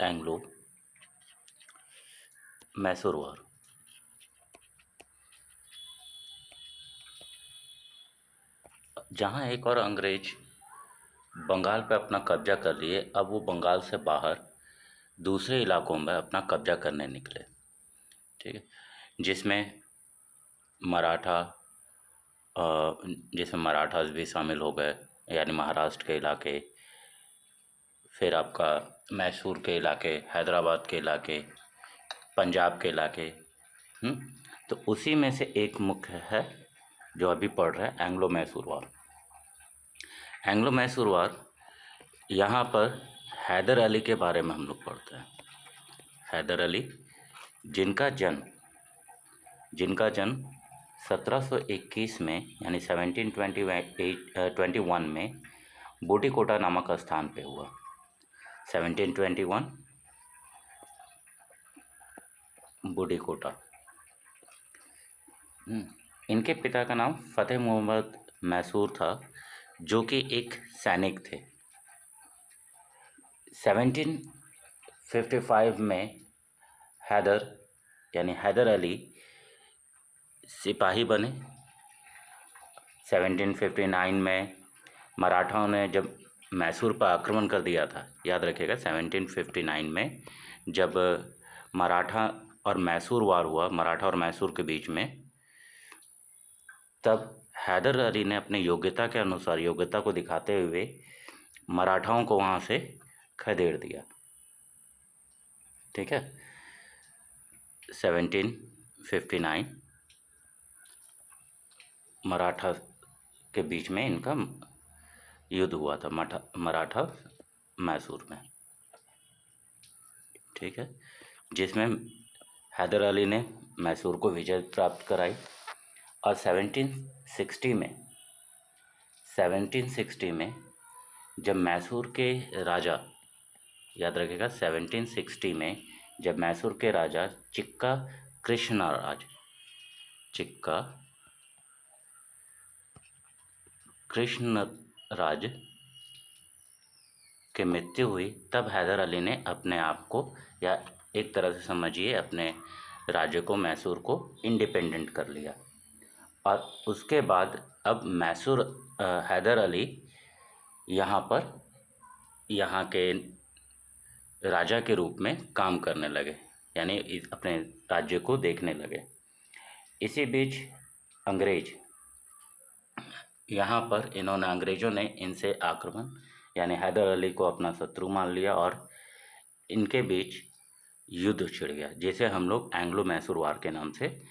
Anglo Mysore war. जहाँ एक और अंग्रेज बंगाल पे अपना कब्जा कर लिए, अब वो बंगाल से बाहर दूसरे इलाकों में अपना कब्जा करने निकले। ठीक है, जिसमें मराठा जिसमें मराठास भी शामिल हो गए, यानी महाराष्ट्र के इलाके, फिर आपका मैसूर के इलाके, हैदराबाद के इलाके, पंजाब के इलाके। तो उसी में से एक मुख्य है जो अभी पढ़ रहे हैं, Anglo Mysore war. Anglo Mysore war, यहाँ पर हैदर अली के बारे में हम लोग पढ़ते हैं। हैदर अली, जिनका जन्म 1721 में यानी 1721 में बूटीकोटा नामक स्थान पे हुआ। 1721 बूटीकोटा। इनके पिता का नाम फतेह मोहम्मद मैसूर था, जो कि एक सैनिक थे। 1755 में हैदर अली सिपाही बने। 1759 में मराठाओं ने जब मैसूर पर आक्रमण कर दिया था, याद रखिएगा 1759 में जब मराठा और मैसूर वार हुआ, मराठा और मैसूर के बीच में, तब हैदर अली ने अपने योग्यता के अनुसार, योग्यता को दिखाते हुए मराठाओं को वहाँ से खदेड़ दिया। ठीक है, 1759 मराठा के बीच में इनका युद्ध हुआ था, मराठा मैसूर में। ठीक है, जिसमें हैदर अली ने मैसूर को विजय प्राप्त कराई। और 1760 में जब मैसूर के राजा, याद रखिएगा 1760 में जब मैसूर के राजा चिक्का कृष्णराज की मृत्यु हुई, तब हैदर अली ने अपने आप को, या एक तरह से समझिए अपने राज्य को, मैसूर को इंडिपेंडेंट कर लिया। और उसके बाद अब हैदर अली यहाँ के राजा के रूप में काम करने लगे, यानी अपने राज्य को देखने लगे। इसी बीच अंग्रेजों ने इनसे आक्रमण, यानी हैदर अली को अपना शत्रु मान लिया और इनके बीच युद्ध छिड़ गया, जिसे हम लोग एंग्लो मैसूर वार के नाम से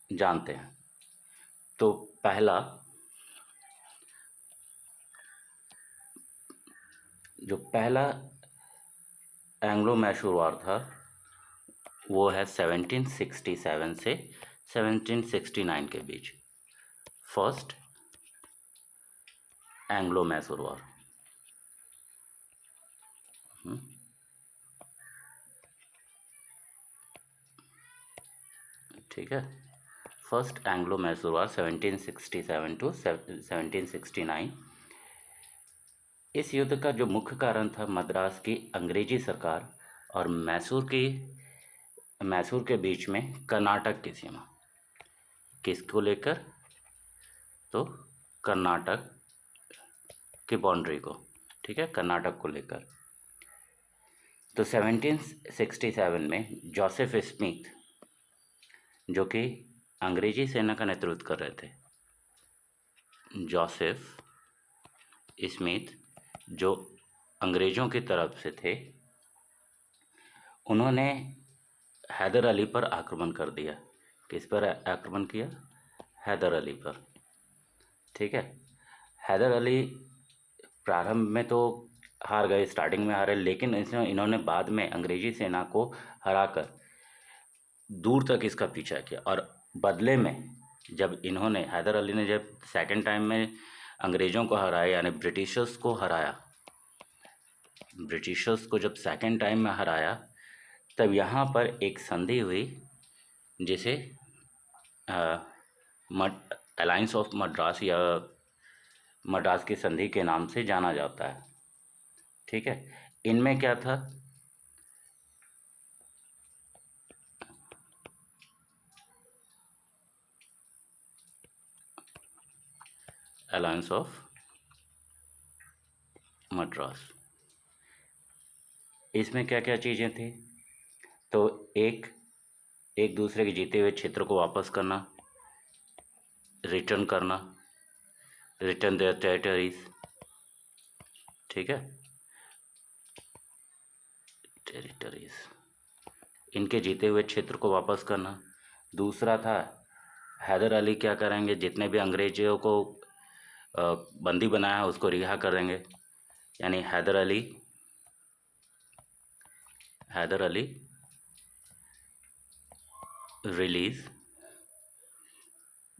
जानते हैं। तो पहला एंग्लो मैसूर वार था वो है 1767 से 1769 के बीच, फर्स्ट एंग्लो मैसूर वार। ठीक है, first Anglo Mysore war 1767 to 1769। इस युद्ध का जो मुख्य कारण था, मद्रास की अंग्रेजी सरकार और मैसूर के बीच में कर्नाटक की सीमा। किसको लेकर? तो कर्नाटक की बाउंड्री को, ठीक है, कर्नाटक को लेकर। तो 1767 में जोसेफ स्मिथ, जो कि अंग्रेजी सेना का नेतृत्व कर रहे थे, जोसेफ स्मिथ जो अंग्रेज़ों की तरफ से थे, उन्होंने हैदर अली पर आक्रमण कर दिया। किस पर आक्रमण किया? हैदर अली पर। ठीक है, हैदर अली प्रारंभ में तो हार गए, स्टार्टिंग में हारे, लेकिन इन्होंने बाद में अंग्रेजी सेना को हराकर दूर तक इसका पीछा किया। और बदले में जब हैदर अली ने जब सेकंड टाइम में अंग्रेज़ों को हराया, यानी ब्रिटिशर्स को जब सेकंड टाइम में हराया, तब यहाँ पर एक संधि हुई जिसे अलायंस ऑफ मद्रास या मद्रास की संधि के नाम से जाना जाता है। ठीक है, इनमें क्या था? Alliance of Madras. इसमें क्या क्या चीज़ें थी? तो एक एक दूसरे के जीते हुए क्षेत्र को वापस करना, रिटर्न करना, रिटर्न देयर टेरिटरीज, ठीक है, टेरिटरीज, इनके जीते हुए क्षेत्र को वापस करना। दूसरा था हैदर अली क्या करेंगे, जितने भी अंग्रेजों को बंदी बनाया उसको रिहा कर देंगे, यानी Haidar Ali release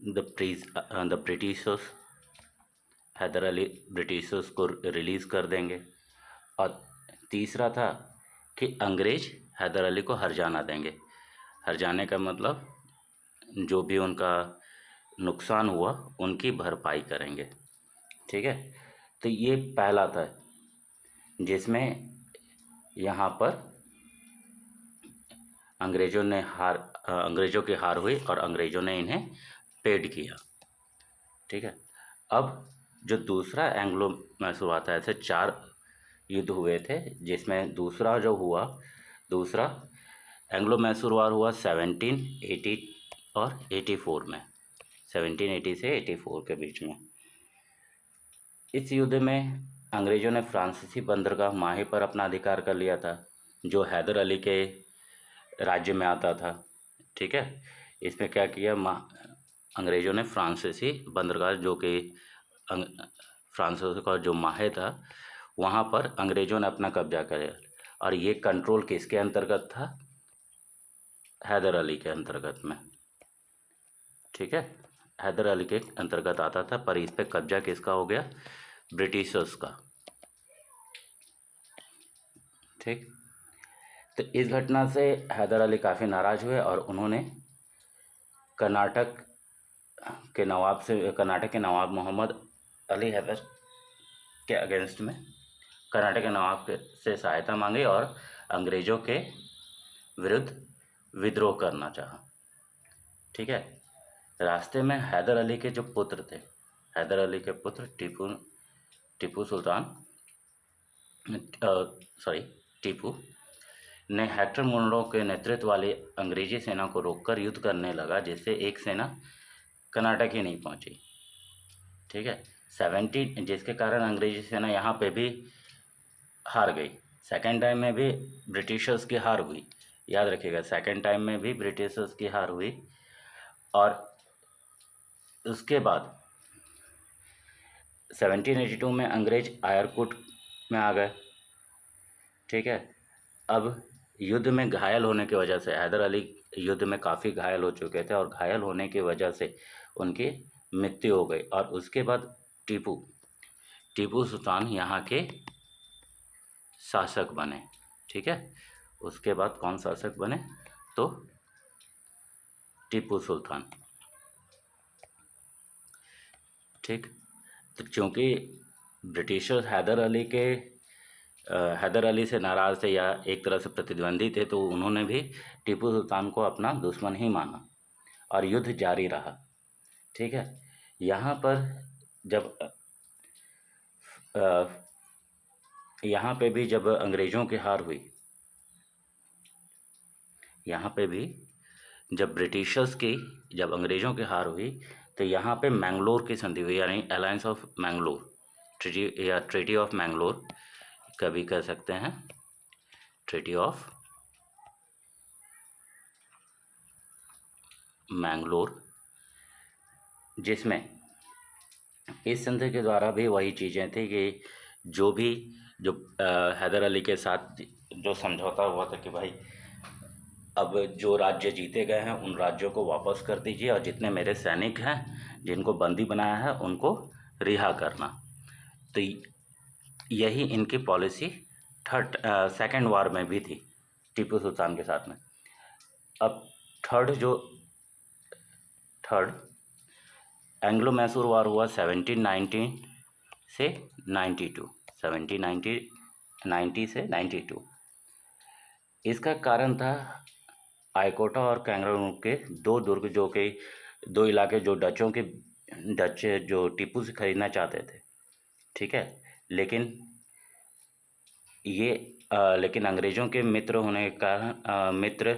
the Britishers, Haidar Ali Britishers को रिलीज़ कर देंगे। और तीसरा था कि अंग्रेज हैदर अली को हर्जाना देंगे। हर्जाने का मतलब जो भी उनका नुकसान हुआ उनकी भरपाई करेंगे, ठीक है। तो ये पहला था जिसमें यहाँ पर अंग्रेज़ों की हार हुई और अंग्रेज़ों ने इन्हें पेड किया, ठीक है। अब जो दूसरा एंग्लो मैसूर हुआ था, ऐसे 4 युद्ध हुए थे, जिसमें दूसरा एंग्लो मैसूर वार हुआ 1780 और 84 में, 1780 से 84 के बीच में। इस युद्ध में अंग्रेज़ों ने फ्रांसीसी बंदरगाह माहे पर अपना अधिकार कर लिया था, जो हैदर अली के राज्य में आता था, ठीक है। इसमें क्या किया, अंग्रेज़ों ने फ्रांसीसी बंदरगाह जो कि फ्रांसीसी का जो माहे था वहाँ पर अंग्रेज़ों ने अपना कब्जा कर लिया। और ये कंट्रोल किसके अंतर्गत था? हैदर अली के अंतर्गत में, ठीक है, हैदर अली के अंतर्गत आता था। पर इस पे कब्जा किसका हो गया? ब्रिटिशर्स का, ठीक। तो इस घटना से हैदर अली काफ़ी नाराज़ हुए और उन्होंने कर्नाटक के नवाब मोहम्मद अली हैदर के अगेंस्ट में कर्नाटक के नवाब से सहायता मांगी और अंग्रेज़ों के विरुद्ध विद्रोह करना चाहा, ठीक है। रास्ते में हैदर अली के जो पुत्र थे, हैदर अली के पुत्र टीपू ने हेक्टर मुनरो के नेतृत्व वाली अंग्रेजी सेना को रोककर युद्ध करने लगा, जिससे एक सेना कर्नाटक ही नहीं पहुंची, ठीक है। जिसके कारण अंग्रेजी सेना यहाँ पे भी हार गई। सेकेंड टाइम में भी ब्रिटिशर्स की हार हुई, याद रखिएगा, सेकेंड टाइम में भी ब्रिटिशर्स की हार हुई। और उसके बाद 1782 में अंग्रेज आयरकुट में आ गए, ठीक है। अब युद्ध में घायल होने की वजह से हैदर अली युद्ध में काफ़ी घायल हो चुके थे और घायल होने की वजह से उनकी मृत्यु हो गई। और उसके बाद टीपू सुल्तान यहाँ के शासक बने, ठीक है। उसके बाद कौन शासक बने? तो टीपू सुल्तान, ठीक। तो चूँकि ब्रिटिशर्स हैदर अली से नाराज़ थे या एक तरह से प्रतिद्वंदी थे, तो उन्होंने भी टीपू सुल्तान को अपना दुश्मन ही माना और युद्ध जारी रहा, ठीक है। यहाँ पर जब यहाँ पे भी जब अंग्रेज़ों की हार हुई, यहाँ पे भी जब अंग्रेज़ों की हार हुई, तो यहाँ पे मैंगलोर की संधि हुई, यानी alliance of Mangalore, treaty of Mangalore कभी कह सकते हैं, ट्रीटी ऑफ मैंगलोर, जिसमें इस संधि के द्वारा भी वही चीज़ें थी कि जो हैदर अली के साथ जो समझौता हुआ था कि भाई अब जो राज्य जीते गए हैं उन राज्यों को वापस कर दीजिए और जितने मेरे सैनिक हैं जिनको बंदी बनाया है उनको रिहा करना। तो यही इनकी पॉलिसी सेकेंड वार में भी थी टीपू सुल्तान के साथ में। अब थर्ड एंग्लो मैसूर वार हुआ 1719 से 92, 1790 से 92। इसका कारण था आइकोटा और कैंगरू के दो इलाके जो डचों के डच जो टीपू से खरीदना चाहते थे, ठीक है। लेकिन ये लेकिन अंग्रेज़ों के मित्र होने के कारण मित्र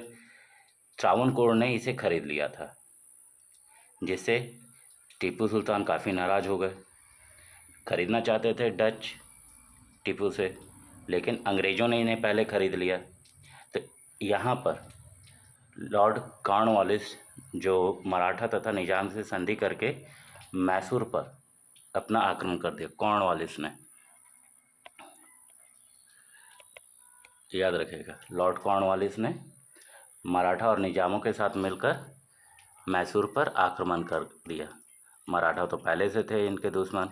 त्रावणकोर ने इसे खरीद लिया था, जिससे टीपू सुल्तान काफ़ी नाराज़ हो गए। खरीदना चाहते थे डच टीपू से, लेकिन अंग्रेज़ों ने इन्हें पहले खरीद लिया। तो यहाँ पर लॉर्ड कॉर्नवालिस जो मराठा तथा निजाम से संधि करके मैसूर पर अपना आक्रमण कर दिया। कॉर्नवालिस ने, याद रखिएगा, लॉर्ड कॉर्नवालिस ने मराठा और निजामों के साथ मिलकर मैसूर पर आक्रमण कर दिया। मराठा तो पहले से थे इनके दुश्मन,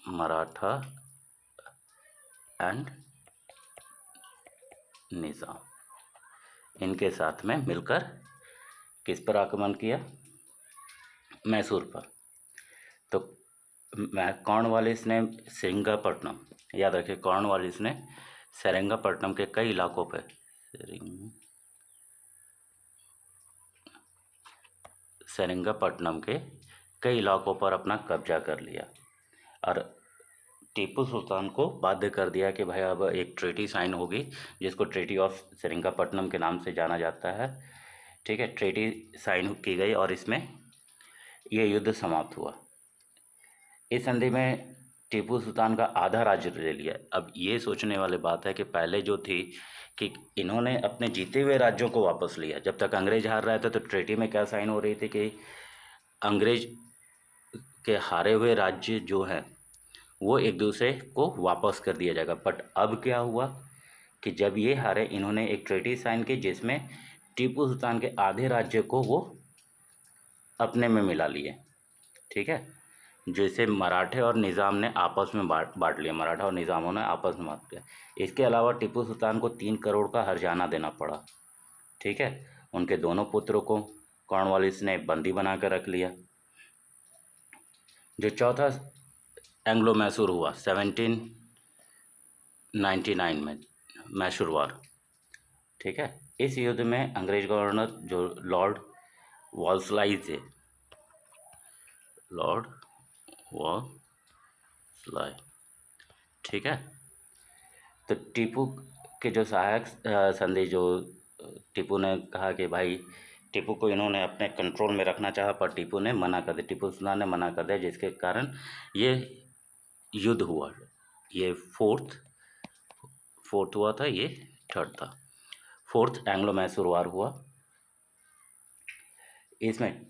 मराठा एंड निजाम इनके साथ में मिलकर किस पर आक्रमण किया? मैसूर पर। तो कॉर्नवालिस ने सेरिंगापट्टनम, याद रखिए, कॉर्नवालिस ने सेरिंगापट्टनम के कई इलाकों पर सेरिंगापट्टनम के कई इलाकों पर अपना कब्जा कर लिया और टीपू सुल्तान को बाध्य कर दिया कि भाई अब एक ट्रीटी साइन होगी, जिसको ट्रीटी ऑफ सेरिंगापट्टनम के नाम से जाना जाता है, ठीक है। ट्रीटी साइन की गई और इसमें ये युद्ध समाप्त हुआ। इस संधि में टीपू सुल्तान का आधा राज्य ले लिया। अब ये सोचने वाली बात है कि पहले जो थी कि इन्होंने अपने जीते हुए राज्यों को वापस लिया। जब तक अंग्रेज हार रहे थे तो ट्रीटी में क्या साइन हो रही थी कि अंग्रेज के हारे हुए राज्य जो हैं वो एक दूसरे को वापस कर दिया जाएगा। बट अब क्या हुआ कि जब ये हारे, इन्होंने एक ट्रीटी साइन की जिसमें टीपू सुल्तान के आधे राज्य को वो अपने में मिला लिए, ठीक है। जैसे मराठे और निज़ाम ने आपस में बांट लिया, मराठा और निज़ामों ने आपस में बांट लिया। इसके अलावा टीपू सुल्तान को 3 करोड़ का हर्जाना देना पड़ा, ठीक है। उनके दोनों पुत्रों को कॉर्नवालिस ने बंदी बना कर रख लिया। जो चौथा एंग्लो मैसूर हुआ 1799 में, मैसूर वॉर, ठीक है। इस युद्ध में अंग्रेज गवर्नर जो लॉर्ड वॉल्सलाई थे, लॉर्ड वॉल्सलाई, ठीक है। तो टीपू के जो सहायक संधि, जो टीपू ने कहा कि भाई, टीपू को इन्होंने अपने कंट्रोल में रखना चाहा पर टीपू ने मना कर दिया, टीपू सुल्तान ने मना कर दिया, जिसके कारण ये युद्ध हुआ। ये फोर्थ हुआ था, ये थर्ड था। फोर्थ एंग्लो मैसूर वार हुआ। इसमें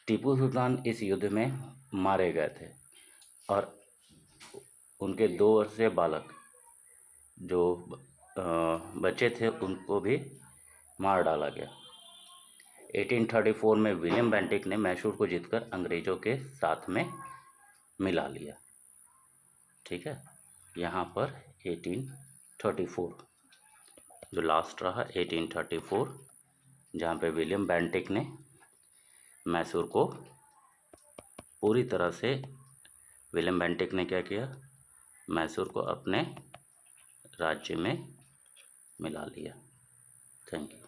टीपू सुल्तान इस युद्ध में मारे गए थे और उनके 2 वर्षीय बालक जो बच्चे थे उनको भी मार डाला गया। 1834 में विलियम बेंटिक ने मैसूर को जीतकर अंग्रेजों के साथ में मिला लिया, ठीक है। यहाँ पर 1834 जो लास्ट रहा, 1834, जहाँ पे विलियम बेंटिक ने मैसूर को पूरी तरह से, विलियम बेंटिक ने क्या किया? मैसूर को अपने राज्य में मिला लिया। Thank you.